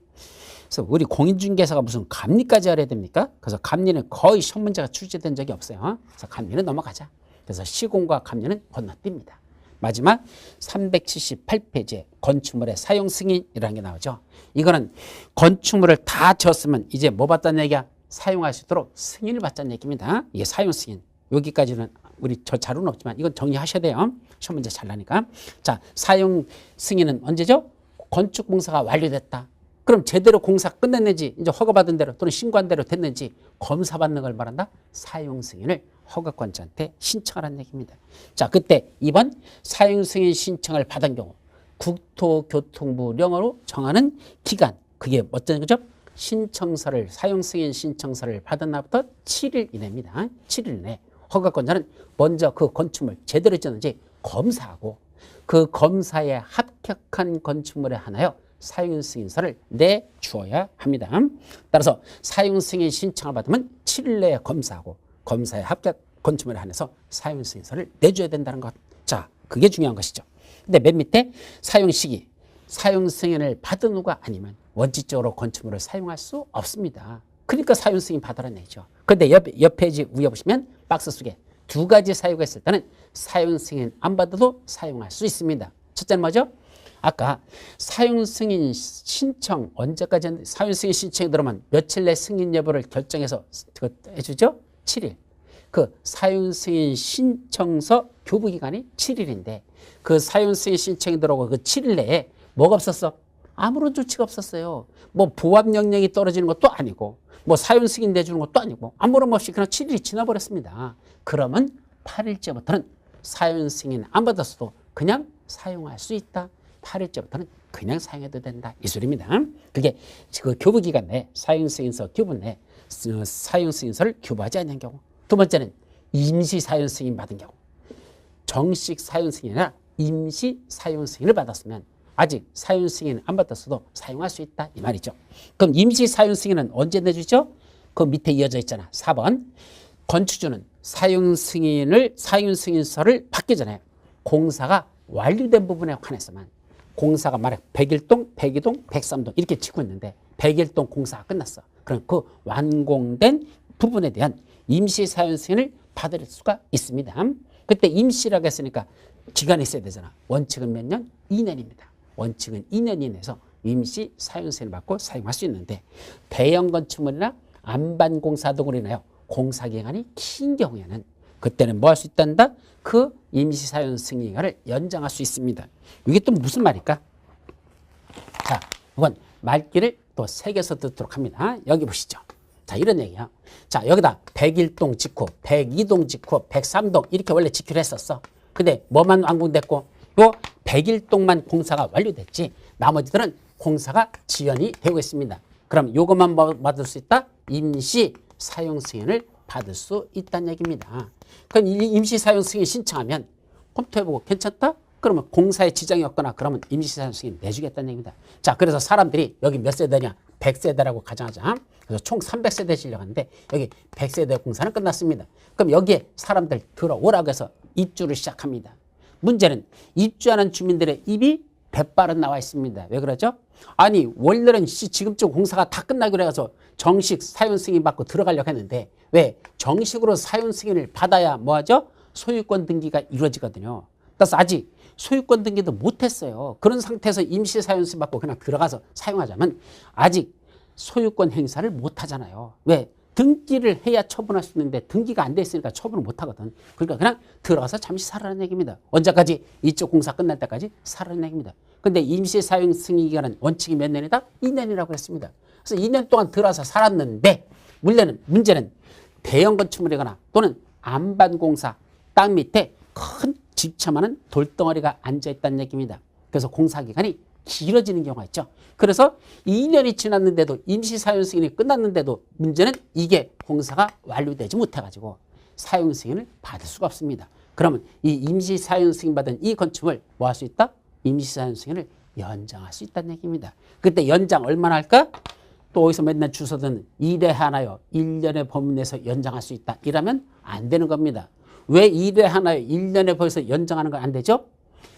그래서 우리 공인중개사가 무슨 감리까지 알아야 됩니까? 그래서 감리는 거의 시험 문제가 출제된 적이 없어요. 그래서 감리는 넘어가자. 그래서 시공과 감리는 건너뜁니다. 마지막 378페이지에 건축물의 사용 승인이라는 게 나오죠. 이거는 건축물을 다 지었으면 이제 뭐 받자는 얘기야? 사용할 수 있도록 승인을 받자는 얘기입니다. 이게 사용 승인. 여기까지는 우리 저 자료는 없지만 이건 정리하셔야 돼요. 시험 문제 잘 나니까. 자, 사용 승인은 언제죠? 건축공사가 완료됐다. 그럼 제대로 공사 끝냈는지 이제 허가받은 대로 또는 신고한 대로 됐는지 검사받는 걸 말한다. 사용 승인을 허가권자한테 신청하라는 얘기입니다. 자, 그때 2번 사용 승인 신청을 받은 경우 국토교통부령으로 정하는 기간 그게 어떤 거죠? 신청서를 사용 승인 신청서를 받은 날부터 7일 이내입니다. 7일 내 허가권자는 먼저 그 건축물 제대로 지었는지 검사하고 그 검사에 합격한 건축물에 한하여 사용승인서를 내주어야 합니다. 따라서 사용승인 신청을 받으면 7일 내에 검사하고 검사에 합격 건축물에 한해서 사용승인서를 내줘야 된다는 것. 자, 그게 중요한 것이죠. 근데 맨 밑에 사용시기, 사용승인을 받은 후가 아니면 원칙적으로 건축물을 사용할 수 없습니다. 그러니까 사용승인 받으라는 얘기죠. 그런데 옆 페이지 위에 보시면 박스 속에 두 가지 사유가 있을 때는 사용승인 안 받아도 사용할 수 있습니다. 첫째는 뭐죠? 아까 사용승인 신청 언제까지 사용승인 신청이 들어오면 며칠 내 승인 여부를 결정해서 해주죠? 7일. 그 사용승인 신청서 교부기간이 7일인데 그 사용승인 신청이 들어오고 그 7일 내에 뭐가 없었어? 아무런 조치가 없었어요. 뭐 보합명령이 떨어지는 것도 아니고 뭐 사용승인 내주는 것도 아니고 아무런 없이 그냥 7일이 지나버렸습니다. 그러면 8일째부터는 사용승인 안 받았어도 그냥 사용할 수 있다. 8일째부터는 그냥 사용해도 된다. 이 소리입니다. 그게 그 교부기간 내 사용승인서 교부 내 사용승인서를 교부하지 않는 경우. 두 번째는 임시 사용승인 받은 경우. 정식 사용승인이나 임시 사용승인을 받았으면 아직 사용승인 안 받았어도 사용할 수 있다. 이 말이죠. 그럼 임시 사용승인은 언제 내주죠? 그 밑에 이어져 있잖아. 4번. 건축주는 사용승인서를 받기 전에 공사가 완료된 부분에 관해서만 공사가 말해 101동, 102동, 103동 이렇게 치고 있는데 101동 공사가 끝났어. 그럼 그 완공된 부분에 대한 임시 사용승인을 받을 수가 있습니다. 그때 임시라고 했으니까 기간이 있어야 되잖아. 원칙은 몇 년? 2년입니다. 원칙은 2년 이내에서 임시 사용승인을 받고 사용할 수 있는데 대형 건축물이나 안반 공사 등으로 인하여 공사 기간이 긴 경우에는 그때는 뭐 할 수 있단다? 그 임시 사용 승인 기간을 연장할 수 있습니다. 이게 또 무슨 말일까? 자, 이건 말귀를 또 새겨서 듣도록 합니다. 여기 보시죠. 자, 이런 얘기야. 자, 여기다 101동 직후, 102동 직후, 103동 이렇게 원래 지키려 했었어. 근데 뭐만 완공됐고 요 101동만 공사가 완료됐지 나머지들은 공사가 지연이 되고 있습니다. 그럼 요것만 받을 수 있다? 임시 사용 승인을 받을 수 있다는 얘기입니다. 그럼 이 임시 사용 승인 신청하면 검토해보고 괜찮다? 그러면 공사에 지장이 없거나 그러면 임시 사용 승인 내주겠다는 얘기입니다. 자, 그래서 사람들이 여기 몇 세대냐? 100세대라고 가정하자. 그래서 총 300세대 지려가는데 여기 100세대 공사는 끝났습니다. 그럼 여기에 사람들 들어오라고 해서 입주를 시작합니다. 문제는 입주하는 주민들의 입이 백발은 나와 있습니다. 왜 그러죠? 아니 원래는 지금쯤 공사가 다 끝나기로 해서 정식 사용 승인 받고 들어가려고 했는데 왜? 정식으로 사용 승인을 받아야 뭐하죠? 소유권 등기가 이루어지거든요. 따라서 아직 소유권 등기도 못했어요. 그런 상태에서 임시 사용 승인 받고 그냥 들어가서 사용하자면 아직 소유권 행사를 못하잖아요. 왜? 등기를 해야 처분할 수 있는데 등기가 안 돼 있으니까 처분을 못하거든. 그러니까 그냥 들어가서 잠시 살아라는 얘기입니다. 언제까지? 이쪽 공사 끝날 때까지 살아라는 얘기입니다. 근데 임시 사용 승인 기간은 원칙이 몇 년이다? 2년이라고 했습니다. 그래서 2년 동안 들어와서 살았는데 문제는 대형 건축물이거나 또는 안반 공사 땅 밑에 큰 집처만한 돌덩어리가 앉아있다는 얘기입니다. 그래서 공사 기간이 길어지는 경우가 있죠. 그래서 2년이 지났는데도 임시 사용 승인이 끝났는데도 문제는 이게 공사가 완료되지 못해가지고 사용 승인을 받을 수가 없습니다. 그러면 이 임시 사용 승인 받은 이 건축을 뭐 할 수 있다? 임시 사용 승인을 연장할 수 있다는 얘기입니다. 그때 연장 얼마나 할까? 또 어디서 맨날 주소든 1회 하나요. 1년의 범위 내에서 연장할 수 있다. 이러면 안 되는 겁니다. 왜 1회 하나요? 1년에 벌써 연장하는 건 안 되죠?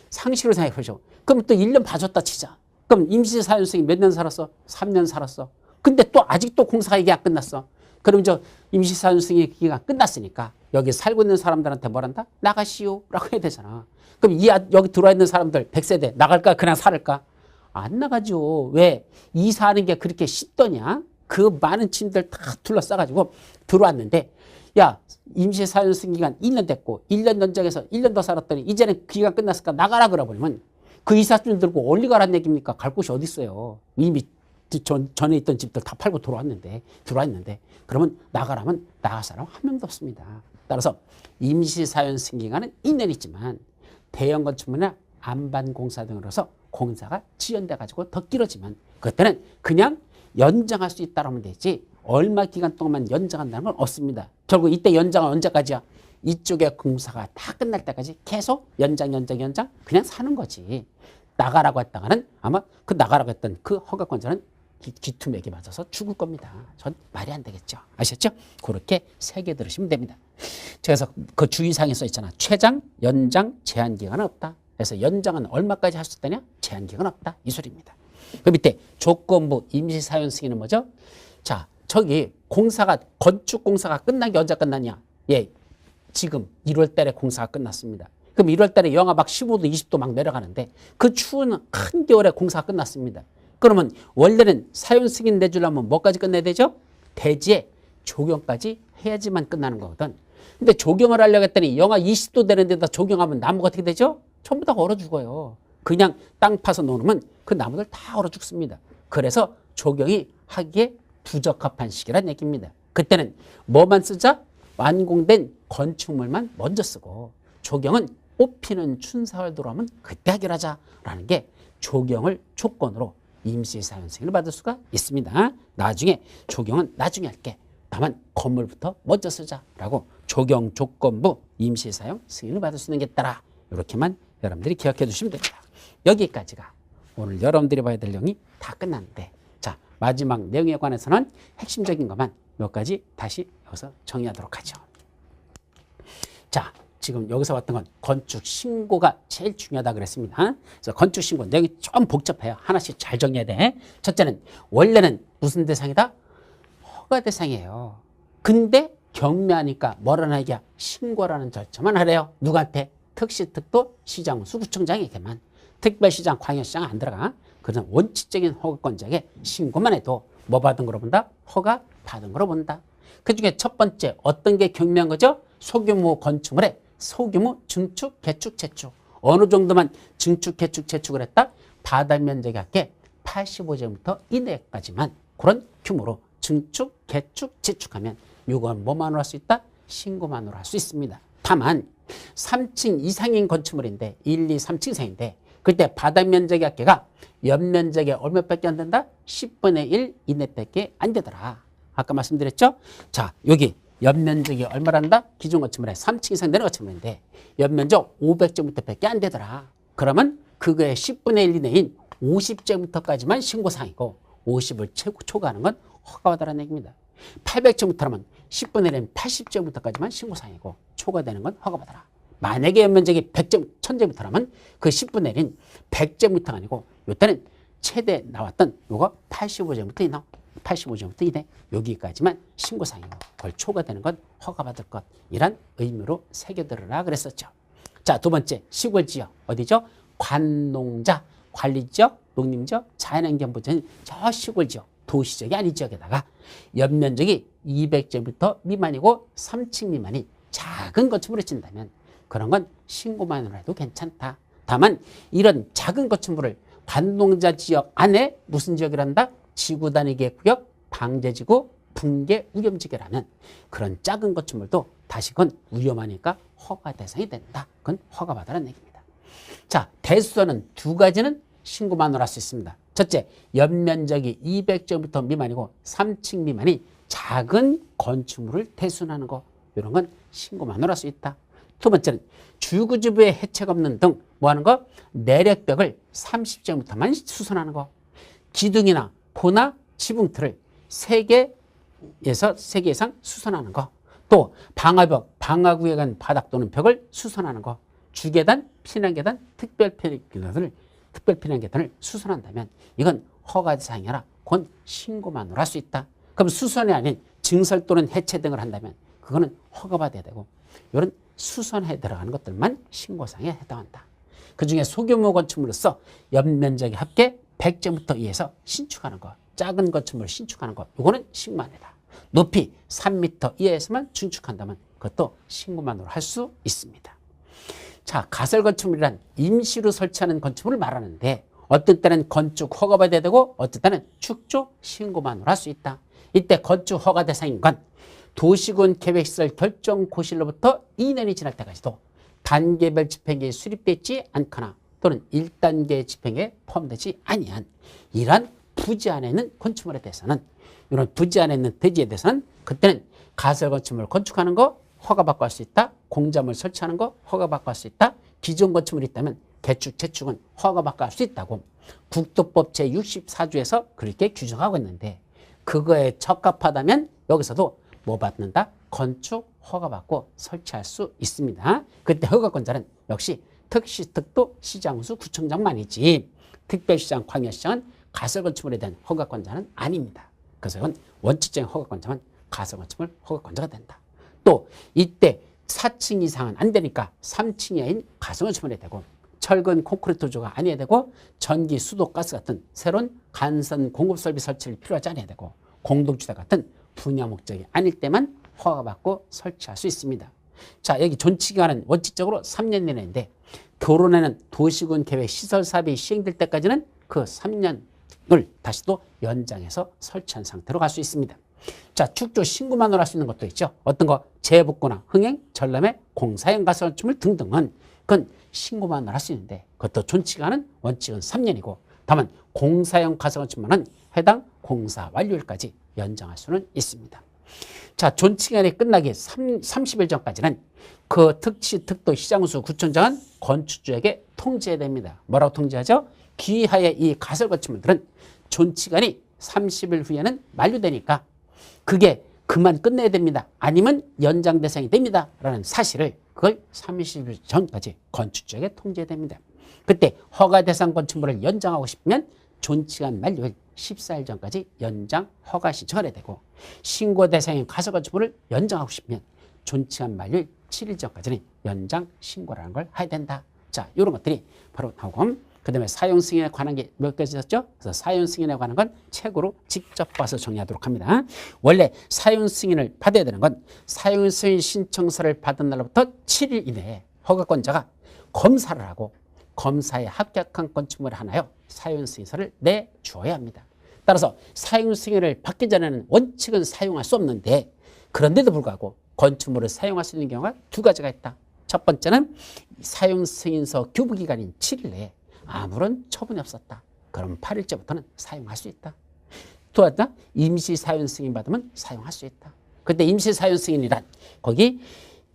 상식으로 생각해 보죠. 그럼 또 1년 봐줬다 치자. 그럼 임시 사용 승인 몇 년 살았어? 3년 살았어. 근데 또 아직도 공사가 이게 안 끝났어. 그럼 저 임시 사용 승인 기간 끝났으니까 여기 살고 있는 사람들한테 뭐란다? 나가시오 라고 해야 되잖아. 그럼 여기 들어와 있는 사람들 100세대 나갈까? 그냥 살을까? 안 나가죠. 왜? 이사하는 게 그렇게 쉽더냐? 그 많은 짐들 다 둘러싸가지고 들어왔는데 야 임시 사용 승인 기간 2년 됐고 1년 연장해서 1년 더 살았더니 이제는 기간 끝났으니까 나가라 그러버리면 그 이삿짐 들고 어디 가라는 얘기입니까? 갈 곳이 어디 있어요? 이미 전에 있던 집들 다 팔고 들어와 있는데 그러면 나가라면 나갈 사람 한 명도 없습니다. 따라서 임시 사용 승인 기간은 2년 있지만 대형 건축물이나 안반 공사 등으로서 공사가 지연돼 가지고 더 길어지면 그때는 그냥 연장할 수 있다라면 되지 얼마 기간 동안만 연장한다는 건 없습니다. 결국 이때 연장은 언제까지야? 이쪽에 공사가 다 끝날 때까지 계속 연장 그냥 사는 거지. 나가라고 했다가는 아마 그 나가라고 했던 그 허가권자는 귀투맥에 맞아서 죽을 겁니다. 전 말이 안 되겠죠. 아셨죠? 그렇게 새겨 들으시면 됩니다. 그래서 그 주의사항에 써 있잖아. 최장, 연장, 제한 기간은 없다. 그래서 연장은 얼마까지 할 수 있다냐? 제한 기간 없다. 이 소리입니다. 그 밑에 조건부 임시 사용 승인은 뭐죠? 자, 저기 공사가 건축 공사가 끝난 게 언제 끝났냐? 예, 지금 1월 달에 공사가 끝났습니다. 그럼 1월 달에 영하 막 15도, 20도 막 내려가는데 그 추운 한겨울에 공사가 끝났습니다. 그러면 원래는 사용 승인 내주려면 뭐까지 끝내야 되죠? 대지에 조경까지 해야지만 끝나는 거거든. 근데 조경을 하려고 했더니 영하 20도 되는 데다 조경하면 나무가 어떻게 되죠? 전부 다 얼어 죽어요. 그냥 땅 파서 놓으면 그 나무들 다 얼어 죽습니다. 그래서 조경이 하기에 부적합한 시기란 얘기입니다. 그때는 뭐만 쓰자? 완공된 건축물만 먼저 쓰고 조경은 꽃피는 춘사월 들어오면 그때 해결하자라는 게 조경을 조건으로 임시 사용 승인을 받을 수가 있습니다. 나중에 조경은 나중에 할게. 다만 건물부터 먼저 쓰자라고 조경 조건부 임시 사용 승인을 받을 수 있는 게 있더라. 이렇게만 여러분들이 기억해 두시면 됩니다. 여기까지가 오늘 여러분들이 봐야 될 내용이 다 끝났는데, 자, 마지막 내용에 관해서는 핵심적인 것만 몇 가지 다시 여기서 정리하도록 하죠. 자, 지금 여기서 봤던 건 건축 신고가 제일 중요하다 그랬습니다. 그래서 건축 신고 내용이 좀 복잡해요. 하나씩 잘 정리해야 돼. 첫째는 원래는 무슨 대상이다? 허가 대상이에요. 근데 경매하니까 뭐라나 이게 신고라는 절차만 하래요. 누구한테? 특시특도 시장수 구청장에게만. 특별시장, 광역시장 안 들어가. 그런 원칙적인 허가권자에게 신고만 해도 뭐 받은 거로 본다? 허가 받은 거로 본다. 그중에 첫 번째 어떤 게 경매한 거죠? 소규모 건축물에 소규모 증축, 개축, 재축. 어느 정도만 증축, 개축, 재축을 했다? 바닥 면적이 할게 85제곱미터 이내까지만 그런 규모로 증축, 개축, 재축하면 이건 뭐만으로 할 수 있다? 신고만으로 할 수 있습니다. 다만 3층 이상인 건축물인데 1, 2, 3층 이상인데 그때 바닥 면적의 합계가 연면적의 얼마밖에 안 된다? 10분의 1 이내밖에 안 되더라. 아까 말씀드렸죠? 자, 여기 연면적이 얼마란다? 기존 건축물에 3층 이상 되는 건축물인데 연면적 500제곱미터밖에 안 되더라. 그러면 그거의 10분의 1 이내인 50제곱미터까지만 신고사항이고 50을 초과하는 건 허가받으라는 얘기입니다. 800제곱미터라면 10분의 1은 80제곱미터까지만 신고사항이고 초과되는 건 허가받아라. 만약에 연면적이 1000제곱미터라면 그 10분의 1인 100제곱미터가 아니고 이때는 최대 나왔던 요거 85제곱미터 이나 85제곱미터 이내 여기까지만 신고사항이고 그걸 초과되는 건 허가받을 것 이란 의미로 새겨들으라 그랬었죠. 자, 두 번째 시골지역 어디죠? 관농자, 관리지역, 농림지역, 자연환경보전 저 시골지역 도시지역이 아닌 지역에다가 연면적이 200제곱미터 미만이고 3층 미만이 작은 건축물을 짓는다면 그런 건 신고만으로 해도 괜찮다. 다만 이런 작은 건축물을 관농자 지역 안에 무슨 지역이란다? 지구단위계 구역, 방제지구, 붕괴, 우겸지구라면 그런 작은 건축물도 다시 그건 위험하니까 허가 대상이 된다. 그건 허가받으라는 얘기입니다. 자, 대수선은 두 가지는 신고만으로 할 수 있습니다. 첫째, 연면적이 200제곱미터 미만이고 3층 미만이 작은 건축물을 대수선하는 거 이런 건 신고만으로 할 수 있다. 두 번째는 주거지부에 해체가 없는 등 뭐 하는 거? 내력벽을 30제곱미터만 수선하는 거. 기둥이나 포나 지붕틀을 3개에서 3개 이상 수선하는 거. 또 방화벽, 방화구에 간 바닥 또는 벽을 수선하는 거. 주계단, 피난계단, 특별피난계단을 수선한다면 이건 허가대상이 아니라 그건 신고만으로 할 수 있다. 그럼 수선이 아닌 증설 또는 해체 등을 한다면 그거는 허가받아야 되고 이런 수선에 들어가는 것들만 신고사항에 해당한다. 그중에 소규모 건축물로서 연면적이 합계 100제곱미터 이하에서 신축하는 것, 작은 건축물 신축하는 것 이거는 신고만이다. 높이 3m 이하에서만 증축한다면 그것도 신고만으로 할 수 있습니다. 자, 가설 건축물이란 임시로 설치하는 건축물을 말하는데 어떤 때는 건축 허가받아야 되고 어떤 때는 축조 신고만으로 할 수 있다. 이때 건축 허가 대상인 건 도시군 계획시설 결정 고시로부터 2년이 지날 때까지도 단계별 집행계에 수립되어 있지 않거나 또는 1단계 집행에 포함되지 아니한 이러한 부지 안에 있는 건축물에 대해서는 이런 부지 안에 있는 대지에 대해서는 그때는 가설 건축물을 건축하는 거 허가받고 할 수 있다. 공작물 설치하는 거 허가받고 할 수 있다. 기존 건축물이 있다면 개축, 재축은 허가받고 할 수 있다고 국토법 제64조에서 그렇게 규정하고 있는데 그거에 적합하다면 여기서도 뭐 받는다? 건축 허가받고 설치할 수 있습니다. 그때 허가권자는 역시 특시특도 시장수 구청장만이지 특별시장, 광역시장은 가설건축물에 대한 허가권자는 아닙니다. 그래서 이건 원칙적인 허가권자만 가설건축물 허가권자가 된다. 또 이때 4층 이상은 안 되니까 3층 이하인 가설건축물이 되고 철근 콘크리트 조가 아니어야 되고 전기, 수도, 가스 같은 새로운 간선 공급 설비 설치를 필요하지 않아야 되고 공동주택 같은 분야 목적이 아닐 때만 허가받고 설치할 수 있습니다. 자, 여기 존치기간은 원칙적으로 3년 이내인데 결혼에는 도시군 계획 시설 사업이 시행될 때까지는 그 3년을 다시 또 연장해서 설치한 상태로 갈 수 있습니다. 자, 축조 신고만으로 할 수 있는 것도 있죠. 어떤 거? 재복구나 흥행, 전람회, 공사형 가설건축물 등등은 그건 신고만 할 수 있는데 그것도 존치기간은 원칙은 3년이고 다만 공사용 가설건축물은 해당 공사 완료일까지 연장할 수는 있습니다. 자, 존치기간이 끝나기 30일 전까지는 그 특시, 특도, 시장수, 구청장은 건축주에게 통지해야 됩니다. 뭐라고 통지하죠? 기하에 이 가설건축물들은 존치기간이 30일 후에는 만료되니까 그게 그만 끝내야 됩니다. 아니면 연장 대상이 됩니다. 라는 사실을 그걸 30일 전까지 건축주에게 통지해야 됩니다. 그때 허가 대상 건축물을 연장하고 싶으면 존치기간 만료일 14일 전까지 연장 허가 신청을 해야 되고 신고 대상인 가설건축물을 연장하고 싶으면 존치기간 만료일 7일 전까지는 연장 신고라는 걸 해야 된다. 자, 이런 것들이 바로 나오고 그 다음에 사용 승인에 관한 게 몇 가지 있었죠? 그래서 사용 승인에 관한 건 책으로 직접 봐서 정리하도록 합니다. 원래 사용 승인을 받아야 되는 건 사용 승인 신청서를 받은 날로부터 7일 이내에 허가권자가 검사를 하고 검사에 합격한 건축물을 하나요 사용 승인서를 내주어야 합니다. 따라서 사용 승인을 받기 전에는 원칙은 사용할 수 없는데 그런데도 불구하고 건축물을 사용할 수 있는 경우가 두 가지가 있다. 첫 번째는 사용 승인서 교부 기간인 7일 내에 아무런 처분이 없었다. 그럼 8일째부터는 사용할 수 있다. 또 하나 임시 사용 승인 받으면 사용할 수 있다. 그때 임시 사용 승인이란 거기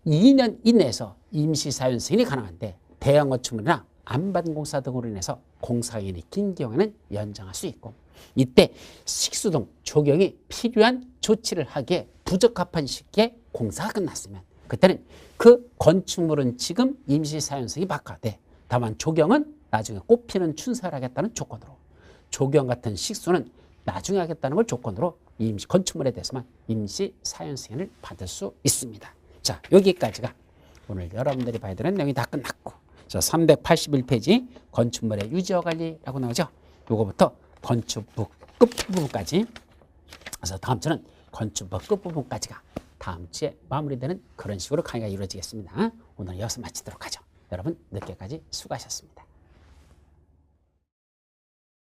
2년 이내에서 임시 사용 승인이 가능한데 대형 건축물이나 안반 공사 등으로 인해서 공사기간이 긴 경우에는 연장할 수 있고 이때 식수 등 조경이 필요한 조치를 하기에 부적합한 시기에 공사가 끝났으면 그때는 그 건축물은 지금 임시 사용 승인이 바꿔돼. 다만 조경은 나중에 꽃피는 춘사를 하겠다는 조건으로 조경 같은 식수는 나중에 하겠다는 걸 조건으로 임시 건축물에 대해서만 임시 사용 승인을 받을 수 있습니다. 자, 여기까지가 오늘 여러분들이 봐야 되는 내용이 다 끝났고 자, 381페이지 건축물의 유지와 관리라고 나오죠. 요거부터 건축부 끝부분까지 그래서 다음 주는 건축부 끝부분까지가 다음 주에 마무리되는 그런 식으로 강의가 이루어지겠습니다. 오늘 여기서 마치도록 하죠. 여러분 늦게까지 수고하셨습니다.